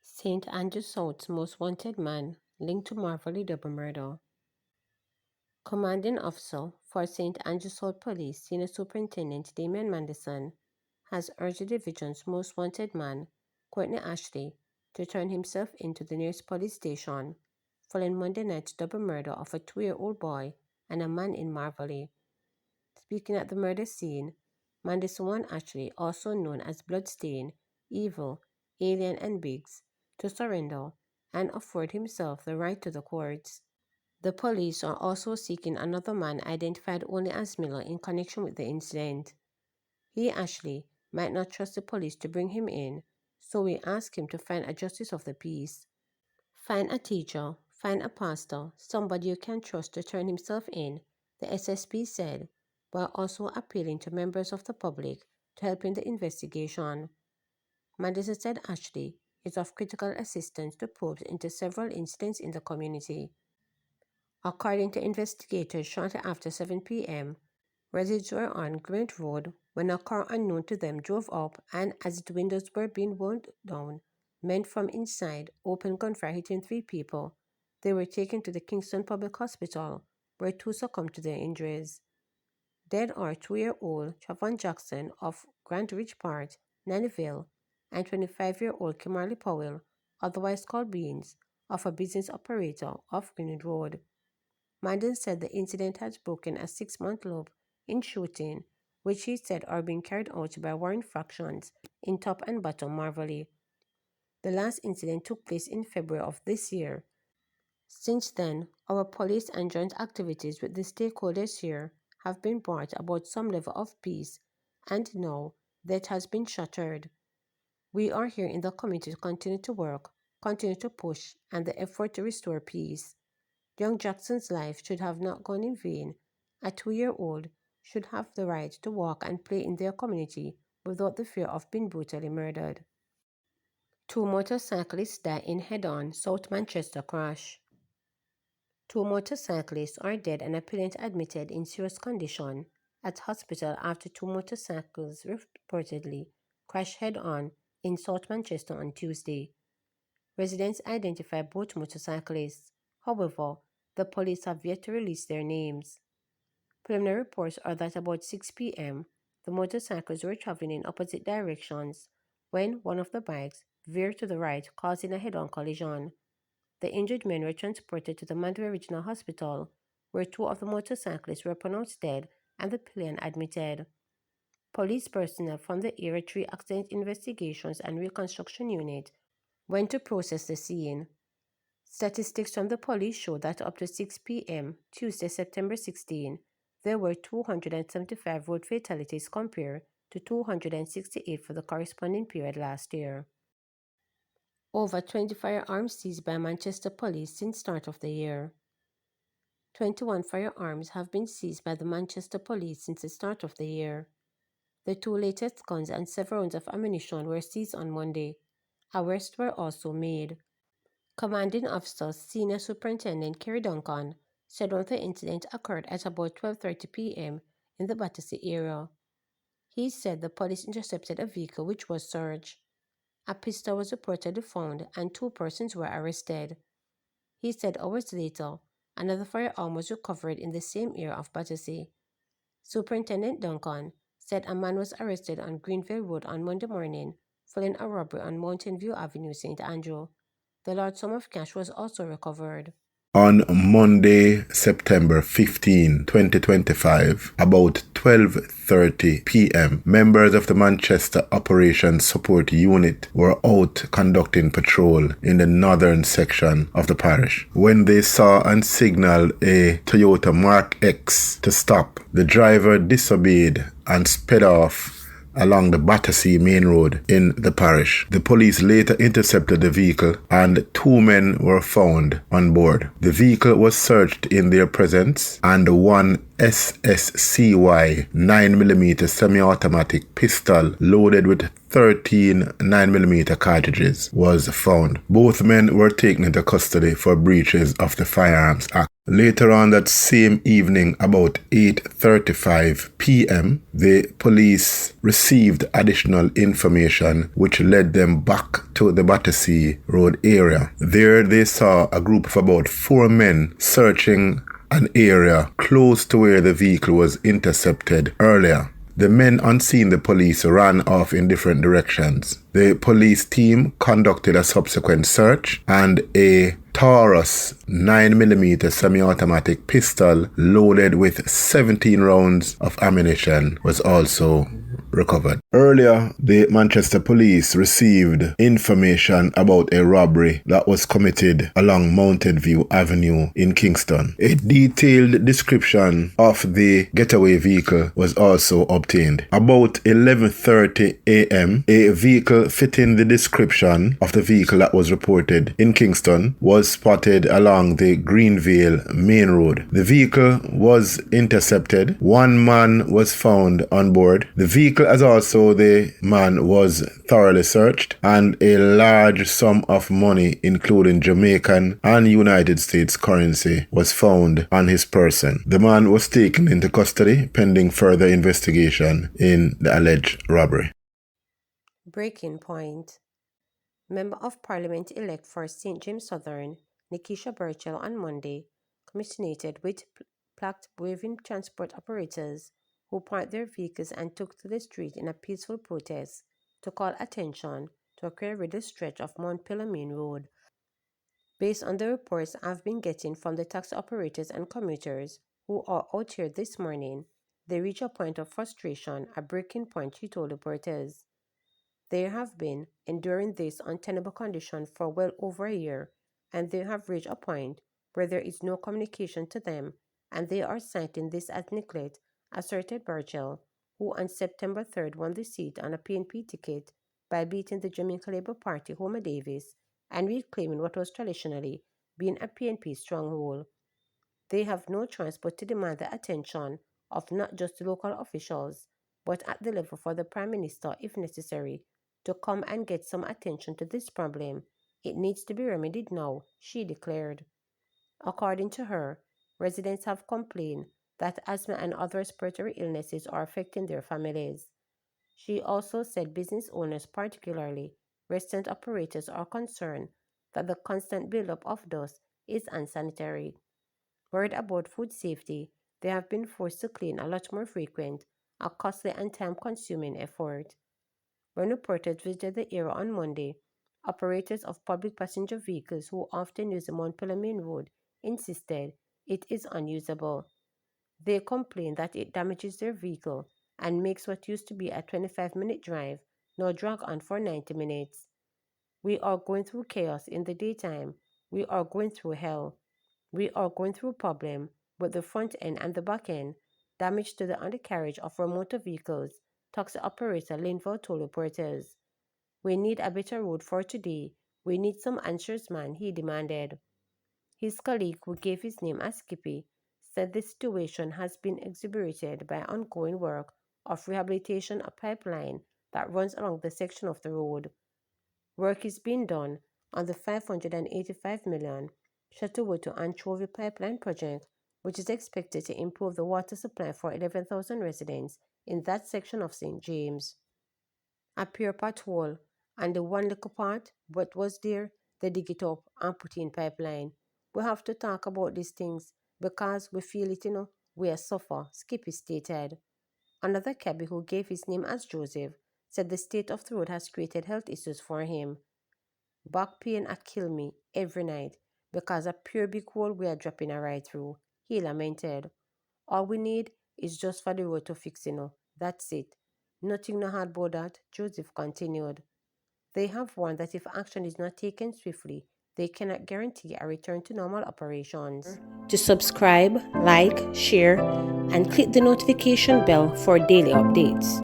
St. Andrew South's most wanted man linked to Marlie double murder. Commanding officer for St. Andrew South Police, Senior Superintendent Damian Manderson, has urged the division's most wanted man, Courtney Ashley, to turn himself in to the nearest police station following Monday night's double murder of a 2-year-old boy and a man in Marlie. Speaking at the murder scene, Manderson warned Ashley, also known as Bloodstain, Evil, Alien and Biggs, to surrender and afford himself the right to the courts. The police are also seeking another man identified only as Miller in connection with the incident. He, Ashley, might not trust the police to bring him in, so we ask him to find a justice of the peace. Find a teacher, find a pastor, somebody you can trust to turn himself in, the SSP said, while also appealing to members of the public to help in the investigation. Manderson said Ashley is of critical assistance to probes into several incidents in the community. According to investigators, shortly after 7 p.m., residents were on Grant Road when a car unknown to them drove up and, as its windows were being rolled down, men from inside opened gunfire hitting 3 people. They were taken to the Kingston Public Hospital, where 2 succumbed to their injuries. Dead are 2-year-old Trevon Jackson of Grand Ridge Park, Nannyville, and 25-year-old Kimberly Powell, otherwise called Beans, of a business operator off Greenwood Road. Mandan said the incident had broken a 6-month loop in shooting, which he said are being carried out by warring factions in Top and Bottom Marlie. The last incident took place in February of this year. Since then, our police and joint activities with the stakeholders here have been brought about some level of peace, and now that has been shattered. We are here in the community to continue to work, continue to push, and the effort to restore peace. Young Jackson's life should have not gone in vain. A 2-year-old should have the right to walk and play in their community without the fear of being brutally murdered. 2 motorcyclists die in head-on South Manchester crash. 2 motorcyclists are dead and a parent admitted in serious condition at hospital after 2 motorcycles reportedly crashed head-on in South Manchester on Tuesday. Residents identified both motorcyclists. However, the police have yet to release their names. Preliminary reports are that about 6 p.m., the motorcycles were traveling in opposite directions when one of the bikes veered to the right, causing a head-on collision. The injured men were transported to the Mandeville Regional Hospital, where 2 of the motorcyclists were pronounced dead and the pillion admitted. Police personnel from the Area 3 Accident Investigations and Reconstruction Unit went to process the scene. Statistics from the police show that up to 6 p.m. Tuesday, September 16, there were 275 road fatalities compared to 268 for the corresponding period last year. Over 20 firearms seized by Manchester police since start of the year. 21 firearms have been seized by the Manchester police since the start of the year. The 2 latest guns and several rounds of ammunition were seized on Monday. Arrests were also made. Commanding Officer Senior Superintendent Kerry Duncan said one of the incidents occurred at about 12:30 p.m. in the Battersea area. He said the police intercepted a vehicle which was searched. A pistol was reportedly found and 2 persons were arrested. He said hours later, another firearm was recovered in the same area of Battersea. Superintendent Duncan said a man was arrested on Greenville Road on Monday morning following a robbery on Mountain View Avenue, St. Andrew. The large sum of cash was also recovered. On Monday, September 15, 2025, about 12:30 p.m., members of the Manchester Operations Support Unit were out conducting patrol in the northern section of the parish. When they saw and signaled a Toyota Mark X to stop, the driver disobeyed and sped off along the Battersea main road in the parish. The police later intercepted the vehicle and 2 men were found on board. The vehicle was searched in their presence and one SSCY 9mm semi-automatic pistol loaded with 13 9mm cartridges was found. Both men were taken into custody for breaches of the Firearms Act. Later on that same evening, about 8:35 p.m., the police received additional information which led them back to the Battersea Road area. There they saw a group of about 4 men searching an area close to where the vehicle was intercepted earlier. The men, on seeing the police, ran off in different directions. The police team conducted a subsequent search, and a Taurus 9mm semi-automatic pistol loaded with 17 rounds of ammunition was also recovered. Earlier, the Manchester police received information about a robbery that was committed along Mountain View Avenue in Kingston. A detailed description of the getaway vehicle was also obtained. About 11:30 a.m., a vehicle fitting the description of the vehicle that was reported in Kingston was spotted along the Greenvale main road. The vehicle was intercepted. One man was found on board. The vehicle, as also the man, was thoroughly searched, and a large sum of money, including Jamaican and United States currency, was found on his person. The man was taken into custody pending further investigation in the alleged robbery. Breaking point. Member of Parliament-elect for St. James Southern, Nikisha Burchell, on Monday, commiserated with plaque-waving transport operators who parked their vehicles and took to the street in a peaceful protest to call attention to a queer-riddled stretch of Mount Pillarmine Road. Based on the reports I've been getting from the taxi operators and commuters who are out here this morning, they reach a point of frustration, a breaking point, she told reporters. They have been enduring this untenable condition for well over a year, and they have reached a point where there is no communication to them, and they are citing this as neglect, asserted Burchell, who on September 3rd won the seat on a PNP ticket by beating the Jamaica Labour Party Homer Davis and reclaiming what was traditionally been a PNP stronghold. They have no choice but to demand the attention of not just the local officials, but at the level for the Prime Minister, if necessary, to come and get some attention to this problem. It needs to be remedied now, she declared. According to her, residents have complained that asthma and other respiratory illnesses are affecting their families. She also said business owners, particularly restaurant operators, are concerned that the constant buildup of dust is unsanitary. Worried about food safety, they have been forced to clean a lot more frequent, a costly and time-consuming effort. When reporters visited the area on Monday, operators of public passenger vehicles who often use the Mount Pillarmine Road insisted it is unusable. They complain that it damages their vehicle and makes what used to be a 25-minute drive now drag on for 90 minutes. We are going through chaos in the daytime. We are going through hell. We are going through problem with the front end and the back end, damage to the undercarriage of our motor vehicles, taxi operator Linville told reporters. We need a better road for today. We need some answers, man, he demanded. His colleague, who gave his name as Skippy, said the situation has been exacerbated by ongoing work of rehabilitation a pipeline that runs along the section of the road. Work is being done on the $585 million Shuttlewood to Anchovy pipeline project, which is expected to improve the water supply for 11,000 residents in that section of St. James. A pure pothole, and the one little part what was there, they dig it up and put in pipeline. We have to talk about these things because we feel it, we are suffer, Skippy stated. Another cabbie, who gave his name as Joseph, said the state of the road has created health issues for him. Back pain a kill me every night because a pure big hole we are dropping a right through, he lamented. All we need is just for the road to fix, That's it. Nothing no hard about that, Joseph continued. They have warned that if action is not taken swiftly, they cannot guarantee a return to normal operations. To subscribe, like, share, and click the notification bell for daily updates.